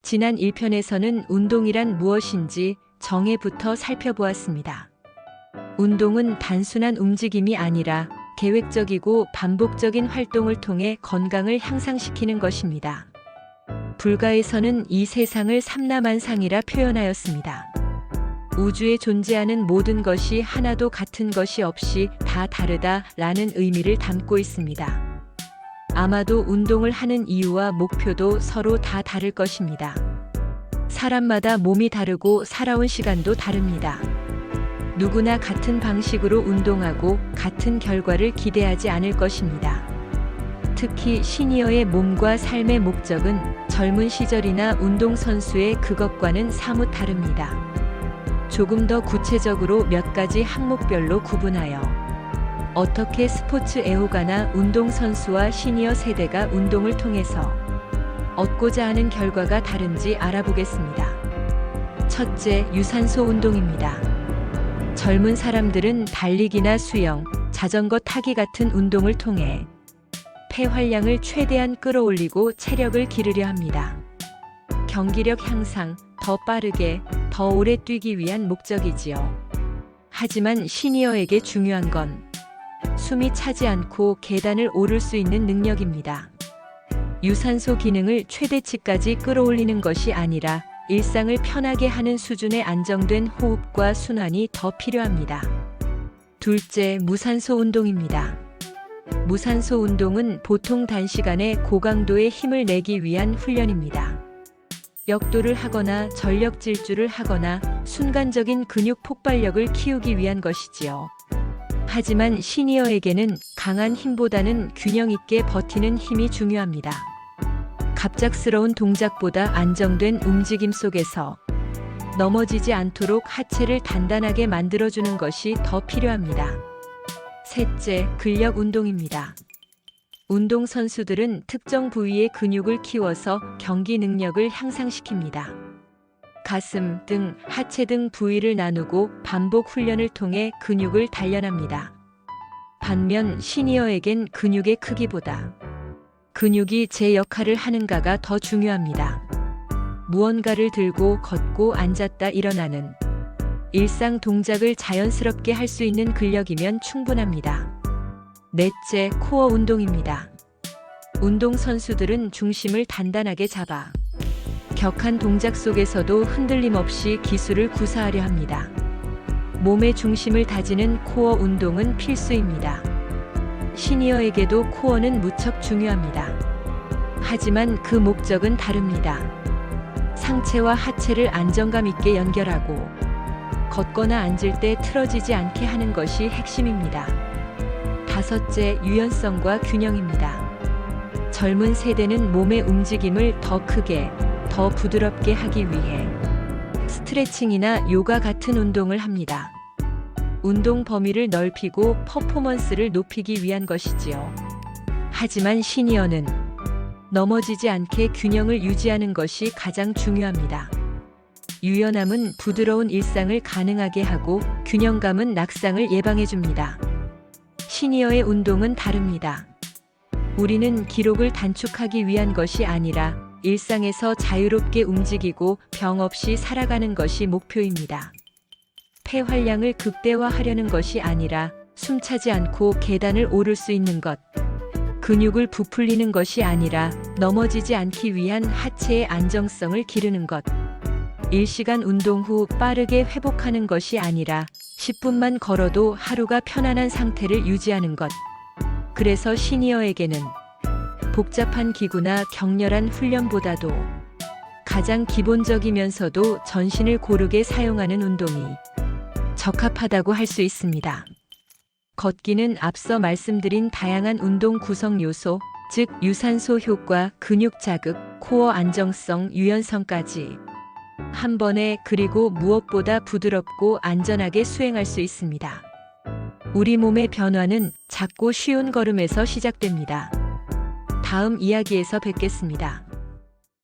지난 1편에서는 운동이란 무엇인지 정의부터 살펴보았습니다. 운동은 단순한 움직임이 아니라 계획적이고 반복적인 활동을 통해 건강을 향상시키는 것입니다. 불가에서는 이 세상을 삼라만상이라 표현하였습니다. 우주에 존재하는 모든 것이 하나도 같은 것이 없이 다 다르다라는 의미를 담고 있습니다. 아마도 운동을 하는 이유와 목표도 서로 다 다를 것입니다. 사람마다 몸이 다르고 살아온 시간도 다릅니다. 누구나 같은 방식으로 운동하고 같은 결과를 기대하지 않을 것입니다. 특히 시니어의 몸과 삶의 목적은 젊은 시절이나 운동선수의 그것과는 사뭇 다릅니다. 조금 더 구체적으로 몇 가지 항목별로 구분하여 어떻게 스포츠 애호가나 운동선수와 시니어 세대가 운동을 통해서 얻고자 하는 결과가 다른지 알아보겠습니다. 첫째, 유산소 운동입니다. 젊은 사람들은 달리기나 수영, 자전거 타기 같은 운동을 통해 폐활량을 최대한 끌어올리고 체력을 기르려 합니다. 경기력 향상, 더 빠르게, 더 오래 뛰기 위한 목적이지요. 하지만 시니어에게 중요한 건 숨이 차지 않고 계단을 오를 수 있는 능력입니다. 유산소 기능을 최대치까지 끌어올리는 것이 아니라 일상을 편하게 하는 수준의 안정된 호흡과 순환이 더 필요합니다. 둘째, 무산소 운동입니다. 무산소 운동은 보통 단시간에 고강도의 힘을 내기 위한 훈련입니다. 역도를 하거나 전력 질주를 하거나 순간적인 근육 폭발력을 키우기 위한 것이지요. 하지만 시니어에게는 강한 힘보다는 균형 있게 버티는 힘이 중요합니다. 갑작스러운 동작보다 안정된 움직임 속에서 넘어지지 않도록 하체를 단단하게 만들어주는 것이 더 필요합니다. 셋째, 근력 운동입니다. 운동선수들은 특정 부위의 근육을 키워서 경기 능력을 향상시킵니다. 가슴, 등, 하체 등 부위를 나누고 반복 훈련을 통해 근육을 단련합니다. 반면 시니어에겐 근육의 크기보다 근육이 제 역할을 하는가가 더 중요합니다. 무언가를 들고 걷고 앉았다 일어나는 일상 동작을 자연스럽게 할 수 있는 근력이면 충분합니다. 넷째, 코어 운동입니다. 운동선수들은 중심을 단단하게 잡아 격한 동작 속에서도 흔들림 없이 기술을 구사하려 합니다. 몸의 중심을 다지는 코어 운동은 필수입니다. 시니어에게도 코어는 무척 중요합니다. 하지만 그 목적은 다릅니다. 상체와 하체를 안정감 있게 연결하고 걷거나 앉을 때 틀어지지 않게 하는 것이 핵심입니다. 다섯째, 유연성과 균형입니다. 젊은 세대는 몸의 움직임을 더 크게, 더 부드럽게 하기 위해 스트레칭이나 요가 같은 운동을 합니다. 운동 범위를 넓히고 퍼포먼스를 높이기 위한 것이지요. 하지만 시니어는 넘어지지 않게 균형을 유지하는 것이 가장 중요합니다. 유연함은 부드러운 일상을 가능하게 하고 균형감은 낙상을 예방해줍니다. 시니어의 운동은 다릅니다. 우리는 기록을 단축하기 위한 것이 아니라 일상에서 자유롭게 움직이고 병 없이 살아가는 것이 목표입니다. 폐활량을 극대화하려는 것이 아니라 숨차지 않고 계단을 오를 수 있는 것, 근육을 부풀리는 것이 아니라 넘어지지 않기 위한 하체의 안정성을 기르는 것, 일시간 운동 후 빠르게 회복하는 것이 아니라 10분만 걸어도 하루가 편안한 상태를 유지하는 것. 그래서 시니어에게는 복잡한 기구나 격렬한 훈련보다도 가장 기본적이면서도 전신을 고르게 사용하는 운동이 적합하다고 할 수 있습니다. 걷기는 앞서 말씀드린 다양한 운동 구성 요소, 즉 유산소 효과, 근육 자극, 코어 안정성, 유연성까지 한 번에 그리고 무엇보다 부드럽고 안전하게 수행할 수 있습니다. 우리 몸의 변화는 작고 쉬운 걸음에서 시작됩니다. 다음 이야기에서 뵙겠습니다.